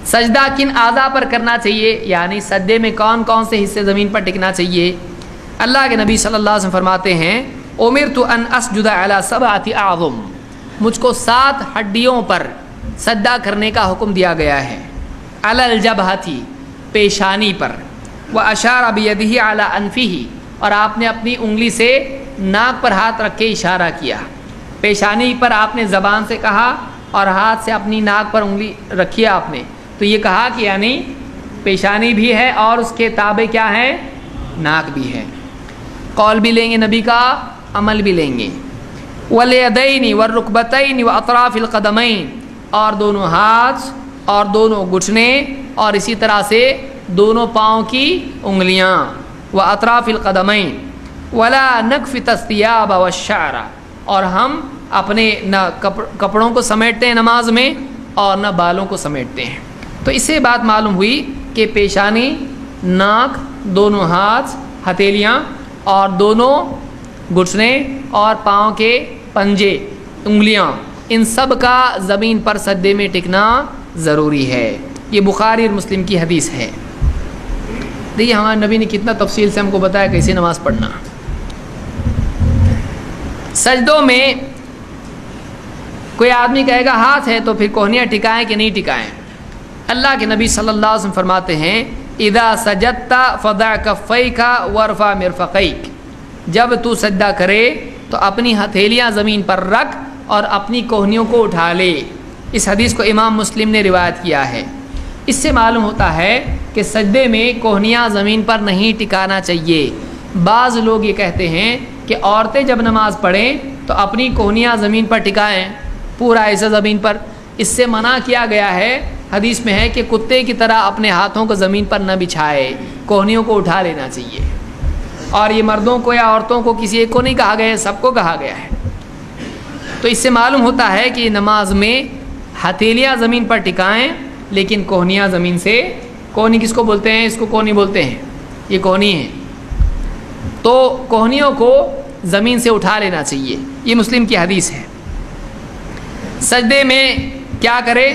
سجدہ کن اعضاء پر کرنا چاہیے، یعنی سجدے میں کون کون سے حصے زمین پر ٹکنا چاہیے؟ اللہ کے نبی صلی اللہ علیہ وسلم فرماتے ہیں امرت ان اسجد علی 7 اعظم، مجھ کو 7 ہڈیوں پر سجدہ کرنے کا حکم دیا گیا ہے، علی الجبہۃ، پیشانی پر، واشار بیدہ علی انفہ، اور آپ نے اپنی انگلی سے ناک پر ہاتھ رکھ کے اشارہ کیا، پیشانی پر آپ نے زبان سے کہا اور ہاتھ سے اپنی ناک پر انگلی رکھی آپ نے، تو یہ کہا کہ یعنی پیشانی بھی ہے اور اس کے تابع کیا ہے، ناک بھی ہے۔ قول بھی لیں گے نبی کا، عمل بھی لیں گے۔ والیدین والرکبتین واطراف القدمین، اور دونوں ہاتھ اور دونوں گھٹنے اور اسی طرح سے دونوں پاؤں کی انگلیاں، واطراف القدمین، ولا نکفت الثیاب والشعر، اور ہم اپنے نہ کپڑوں کو سمیٹتے ہیں نماز میں اور نہ بالوں کو سمیٹتے ہیں۔ تو اس سے بات معلوم ہوئی کہ پیشانی، ناک، دونوں ہاتھ، ہتھیلیاں اور دونوں گھٹنے اور پاؤں کے پنجے، انگلیاں، ان سب کا زمین پر سجدے میں ٹکنا ضروری ہے۔ یہ بخاری اور مسلم کی حدیث ہے۔ دیکھیے ہمارے نبی نے کتنا تفصیل سے ہم کو بتایا کیسے نماز پڑھنا۔ سجدوں میں کوئی آدمی کہے گا ہاتھ ہے تو پھر کوہنیاں ٹکائیں کہ نہیں ٹکائیں؟ اللہ کے نبی صلی اللہ علیہ وسلم فرماتے ہیں اذا سجدت فضع کفیک وارفع مرفقیک، جب تو سجدہ کرے تو اپنی ہتھیلیاں زمین پر رکھ اور اپنی کوہنیوں کو اٹھا لے۔ اس حدیث کو امام مسلم نے روایت کیا ہے۔ اس سے معلوم ہوتا ہے کہ سجدے میں کوہنیاں زمین پر نہیں ٹکانا چاہیے۔ بعض لوگ یہ کہتے ہیں کہ عورتیں جب نماز پڑھیں تو اپنی کوہنیاں زمین پر ٹکائیں، پورا ایسا زمین پر۔ اس سے منع کیا گیا ہے، حدیث میں ہے کہ کتے کی طرح اپنے ہاتھوں کو زمین پر نہ بچھائے، کوہنیوں کو اٹھا لینا چاہیے۔ اور یہ مردوں کو یا عورتوں کو کسی ایک کو نہیں کہا گیا ہے، سب کو کہا گیا ہے۔ تو اس سے معلوم ہوتا ہے کہ نماز میں ہتھیلیاں زمین پر ٹکائیں لیکن کوہنیاں زمین سے، کوہنی کس کو بولتے ہیں؟ اس کو کوہنی بولتے ہیں، یہ کوہنی ہے، تو کوہنیوں کو زمین سے اٹھا لینا چاہیے۔ یہ مسلم کی حدیث ہے۔ سجدے میں کیا کرے؟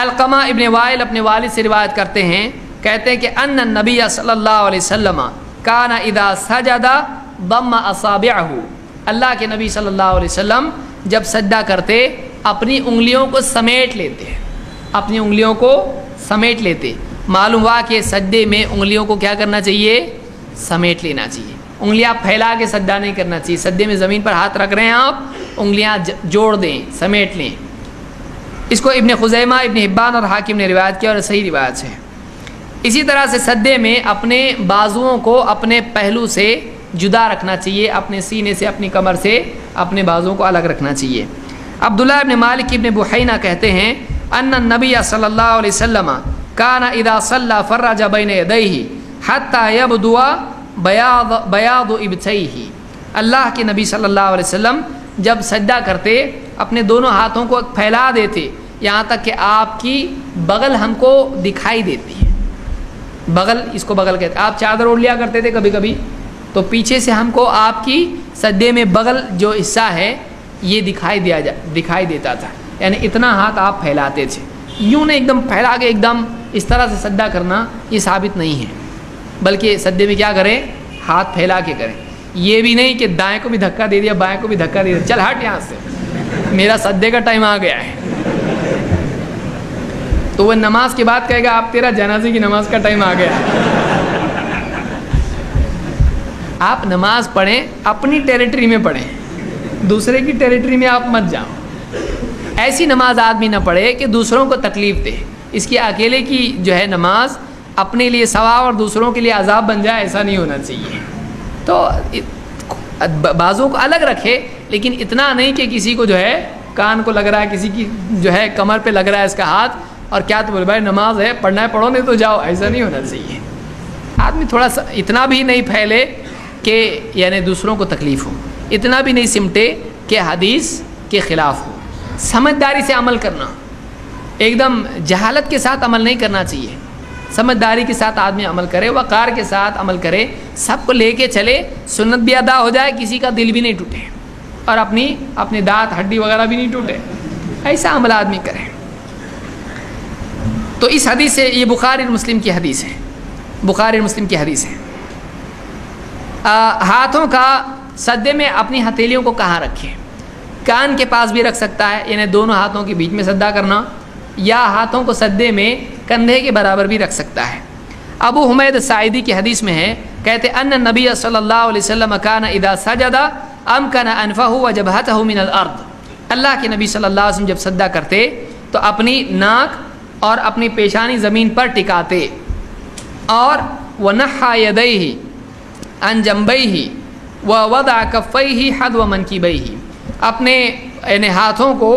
علقمہ ابن وائل اپنے والد سے روایت کرتے ہیں، کہتے ہیں کہ ان النبی صلی اللہ علیہ وسلم کان اذا سجد ضم اصابعہ، اللہ کے نبی صلی اللہ علیہ وسلم جب سجدہ کرتے اپنی انگلیوں کو سمیٹ لیتے، اپنی انگلیوں کو سمیٹ لیتے۔ معلوم ہوا کہ سجدے میں انگلیوں کو کیا کرنا چاہیے؟ سمیٹ لینا چاہیے۔ انگلیاں پھیلا کے سجدہ نہیں کرنا چاہیے۔ سجدے میں زمین پر ہاتھ رکھ رہے ہیں آپ، انگلیاں جوڑ دیں، سمیٹ لیں۔ اس کو ابن خزیمہ، ابن حبان اور حاکم نے روایت کیا اور صحیح روایت ہے۔ اسی طرح سے سجدے میں اپنے بازوؤں کو اپنے پہلو سے جدا رکھنا چاہیے، اپنے سینے سے، اپنی کمر سے اپنے بازوؤں کو الگ رکھنا چاہیے۔ عبداللہ ابن مالک ابن بحینہ کہتے ہیں ان النبی صلی اللہ علیہ وسلم کان اذا صلی فرج بین یدیہ حتی یبدو بیاض ابطیہ، اللہ کے نبی صلی اللہ علیہ وسلم جب سجدہ کرتے اپنے دونوں ہاتھوں کو پھیلا دیتے یہاں تک کہ آپ کی بغل ہم کو دکھائی دیتی ہے۔ بغل، اس کو بغل کہتے ہیں۔ آپ چادر اوڑھ لیا کرتے تھے کبھی کبھی، تو پیچھے سے ہم کو آپ کی سجدے میں بغل جو حصہ ہے یہ دکھائی دیتا تھا، یعنی اتنا ہاتھ آپ پھیلاتے تھے۔ یوں نہیں ایک دم پھیلا کے ایک دم اس طرح سے سجدہ کرنا یہ ثابت نہیں ہے، بلکہ سجدے میں کیا کریں؟ ہاتھ پھیلا کے کریں۔ یہ بھی نہیں کہ دائیں کو بھی دھکا دے دیا، بائیں کو بھی دھکا دے دیا، چل ہٹ یہاں سے، میرا سجدے کا ٹائم آ گیا ہے۔ تو وہ نماز کے بعد کہے گا آپ تیرا جنازے کی نماز کا ٹائم آ گیا ہے۔ آپ نماز پڑھیں، اپنی ٹیریٹری میں پڑھیں، دوسرے کی ٹیریٹری میں آپ مت جاؤ۔ ایسی نماز آدمی نہ پڑھے کہ دوسروں کو تکلیف دے۔ اس کی اکیلے کی جو ہے نماز اپنے لیے ثواب اور دوسروں کے لیے عذاب بن جائے، ایسا نہیں ہونا چاہیے۔ تو بازوں کو الگ رکھے، لیکن اتنا نہیں کہ کسی کو جو ہے کان کو لگ رہا ہے، کسی کی جو ہے کمر پہ لگ رہا ہے اس کا ہاتھ، اور کیا تو بولے بھائی نماز ہے، پڑھنا ہے پڑھو، نہیں تو جاؤ، ایسا نہیں ہونا چاہیے۔ آدمی تھوڑا سا اتنا بھی نہیں پھیلے کہ یعنی دوسروں کو تکلیف ہو، اتنا بھی نہیں سمٹے کہ حدیث کے خلاف ہو۔ سمجھداری سے عمل کرنا، ایک دم جہالت کے ساتھ عمل نہیں کرنا چاہیے۔ سمجھداری کے ساتھ آدمی عمل کرے، وقار کے ساتھ عمل کرے، سب کو لے کے چلے، سنت بھی ادا ہو جائے، کسی کا دل بھی نہیں ٹوٹے اور اپنی دانت ہڈی وغیرہ بھی نہیں ٹوٹے، ایسا عمل آدمی کرے۔ تو اس حدیث سے، یہ بخاری اور مسلم کی حدیث ہے، بخاری اور مسلم کی حدیث ہے۔ ہاتھوں کا سجدے میں اپنی ہتھیلیوں کو کہاں رکھیں؟ کان کے پاس بھی رکھ سکتا ہے، یعنی دونوں ہاتھوں کے بیچ میں سجدہ کرنا، یا ہاتھوں کو سجدے میں کندھے کے برابر بھی رکھ سکتا ہے۔ ابو حمید ساعدی کی حدیث میں ہے، کہتے ان نبی صلی اللہ علیہ وسلم کان اذا سجد امکن انفہ وجبہتہ من الارض، اللہ کے نبی صلی اللہ علیہ وسلم جب سجدہ کرتے تو اپنی ناک اور اپنی پیشانی زمین پر ٹکاتے، اور ونحى یدیہ عن جنبیہ ووضع کفیہ حذو منکبیہ، اپنے یعنی ہاتھوں کو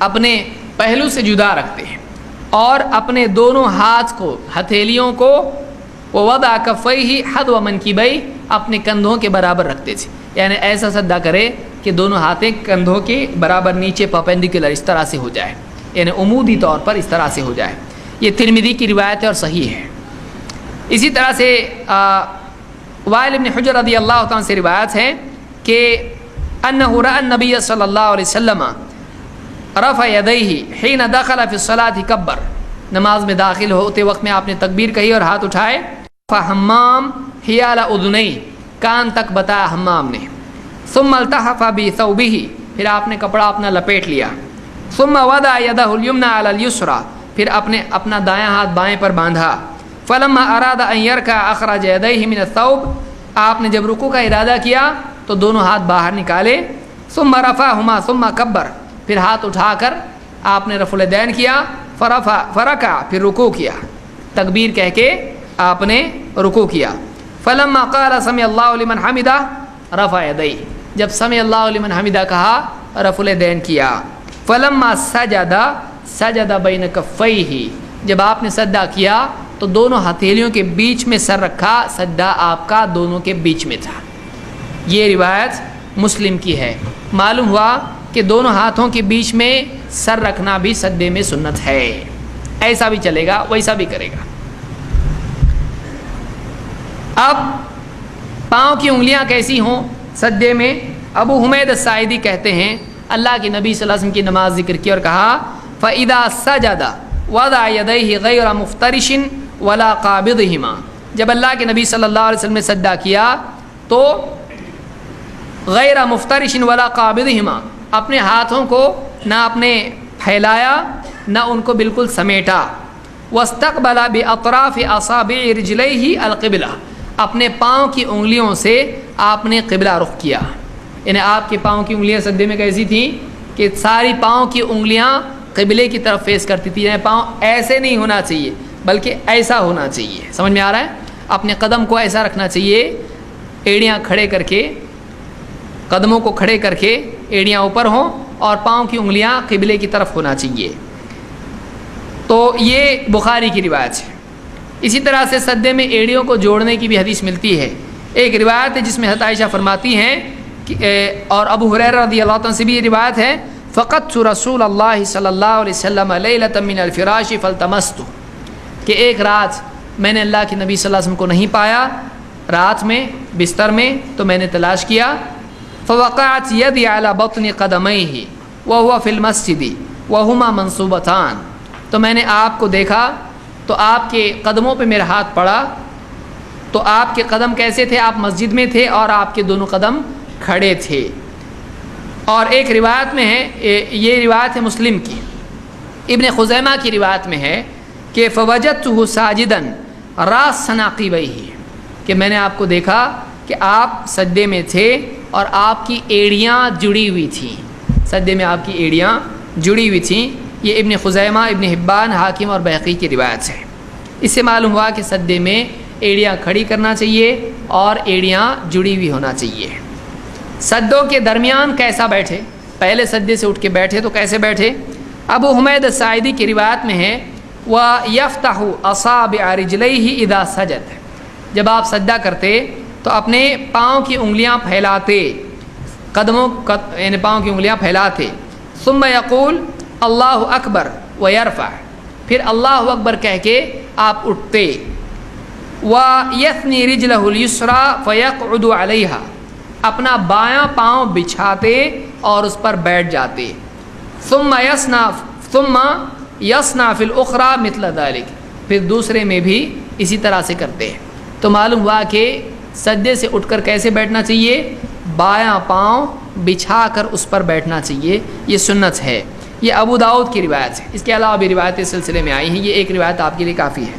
اپنے پہلو سے جدا رکھتے ہیں اور اپنے دونوں ہاتھ کو، ہتھیلیوں کو ووضع کفیہ حذو منکبیہ، اپنے کندھوں کے برابر رکھتے تھے، یعنی ایسا سجدہ کرے کہ دونوں ہاتھیں کندھوں کے برابر نیچے پرپینڈیکولر اس طرح سے ہو جائے، یعنی عمودی طور پر اس طرح سے ہو جائے۔ یہ ترمذی کی روایت ہے اور صحیح ہے۔ اسی طرح سے وائل بن حجر رضی اللہ عنہ سے روایت ہے کہ انہ رأى النبی صلی اللہ علیہ وسلم رفع یدیہ حین دخل فی الصلاۃ کبر، نماز میں داخل ہوتے وقت میں آپ نے تکبیر کہی اور ہاتھ اٹھائے، فحمام حیال اذنیہ، کان تک بتایا حمام نے، ثم التحف بثوبہ، پھر آپ نے کپڑا اپنا لپیٹ لیا، ثم وضع یدہ الیمنی علی الیسری، پھر اپنا دایاں ہاتھ بائیں پر باندھا، فلما اراد ان یرکع اخرج یدیہ من الثوب، آپ نے جب رکوع کا ارادہ کیا تو دونوں ہاتھ باہر نکالے، ثم رفعہما ثم کبر، پھر ہاتھ اٹھا کر آپ نے رفع الیدین کیا، فرکع، پھر رکوع کیا، تکبیر کہہ کے آپ نے رکوع کیا، فلما قال سمع اللہ لمن حمدہ رفع یدیہ، جب سمع اللہ لمن حمدہ کہا رفع الیدین کیا، فلما سجد بین کفیہ، جب آپ نے سجدہ کیا تو دونوں ہتھیلیوں کے بیچ میں سر رکھا، سجدہ آپ کا دونوں کے بیچ میں تھا۔ یہ روایت مسلم کی ہے۔ معلوم ہوا کہ دونوں ہاتھوں کے بیچ میں سر رکھنا بھی سجدے میں سنت ہے، ایسا بھی چلے گا ویسا بھی کرے گا۔ اب پاؤں کی انگلیاں کیسی ہوں سجدے میں؟ ابو حمید الساعدی کہتے ہیں اللہ کے نبی صلی اللہ علیہ وسلم کی نماز ذکر کی اور کہا فَإِذَا سَجَدَ وَضَعَ يَدَيْهِ غَيْرَ مُفْتَرِشٍ وَلَا قَابِضِهِمَا، جب اللہ کے نبی صلی اللہ علیہ وسلم نے سجدہ کیا تو غیر مفترش ولا قابضہما، اپنے ہاتھوں کو نہ اپنے پھیلایا نہ ان کو بالکل سمیٹا، واستقبل باطراف اصابع رجلیہ القبلہ، اپنے پاؤں کی انگلیوں سے آپ نے قبلہ رخ کیا، یعنی آپ کے پاؤں کی انگلیاں سجدے میں کیسی تھیں کہ ساری پاؤں کی انگلیاں قبلے کی طرف فیس کرتی تھی، یعنی پاؤں ایسے نہیں ہونا چاہیے بلکہ ایسا ہونا چاہیے، سمجھ میں آ رہا ہے؟ اپنے قدم کو ایسا رکھنا چاہیے، ایڑیاں کھڑے کر کے، قدموں کو کھڑے کر کے ایڑیاں اوپر ہوں اور پاؤں کی انگلیاں قبلے کی طرف ہونا چاہیے۔ تو یہ بخاری کی روایت ہے۔ اسی طرح سے سجدے میں ایڑیوں کو جوڑنے کی بھی حدیث ملتی ہے۔ ایک روایت ہے جس میں حضرت عائشہ فرماتی ہیں اور ابو ہریرہ رضی اللہ عنہ سے بھی یہ روایت ہے، فقدت رسول اللہ صلی اللہ علیہ وسلم لیلۃ من الفراش فالتمست، کہ ایک رات میں نے اللہ کے نبی صلی اللہ علیہ وسلم کو نہیں پایا رات میں بستر میں، تو میں نے تلاش کیا، فوقعت یدی علی بطن قدمیہ وہو فی المسجد وہما منصوبتان، تو میں نے آپ کو دیکھا تو آپ کے قدموں پہ میرا ہاتھ پڑا، تو آپ کے قدم کیسے تھے؟ آپ مسجد میں تھے اور آپ کے دونوں قدم کھڑے تھے۔ اور ایک روایت میں ہے، یہ روایت ہے مسلم کی، ابن خزیمہ کی روایت میں ہے کہ فوجدتہ ساجدا راس ناقبیہ، کہ میں نے آپ کو دیکھا کہ آپ سجدے میں تھے اور آپ کی ایڑیاں جڑی ہوئی تھیں، سجدے میں آپ کی ایڑیاں جڑی ہوئی تھیں۔ یہ ابن خزیمہ، ابن حبان، حاکم اور بہقی کی روایت ہے۔ اس سے معلوم ہوا کہ سجدے میں ایڑیاں کھڑی کرنا چاہیے اور ایڑیاں جڑی ہوئی ہونا چاہیے۔ سجدوں کے درمیان کیسا بیٹھے؟ پہلے سجدے سے اٹھ کے بیٹھے تو کیسے بیٹھے؟ ابو حمید الساعدی کی روایت میں ہے وَيَفْتَحُ أَصَابِعَ رِجْلَيْهِ إِذَا سَجَدَ، جب آپ سجدہ کرتے تو اپنے پاؤں کی انگلیاں پھیلاتے، قدموں یعنی پاؤں کی انگلیاں پھیلاتے، ثم یقول اللہ اکبر ویرفع، پھر اللہ اکبر کہہ کے آپ اٹھتے، وَيَثْنِي رِجْلَهُ الْيُسْرَى فَيَقْعُدُ عَلَيْهَا، اپنا بایاں پاؤں بچھاتے اور اس پر بیٹھ جاتے، ثم یصنع فی الاخری مثل ذلک، پھر دوسرے میں بھی اسی طرح سے کرتے ہیں۔ تو معلوم ہوا کہ سجدے سے اٹھ کر کیسے بیٹھنا چاہیے؟ بایاں پاؤں بچھا کر اس پر بیٹھنا چاہیے، یہ سنت ہے۔ یہ ابو داؤد کی روایت ہے، اس کے علاوہ بھی روایتیں اس سلسلے میں آئی ہیں، یہ ایک روایت آپ کے لیے کافی ہے۔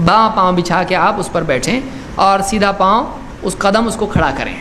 بایاں پاؤں بچھا کے آپ اس پر بیٹھیں اور سیدھا پاؤں اس قدم اس کو کھڑا کریں۔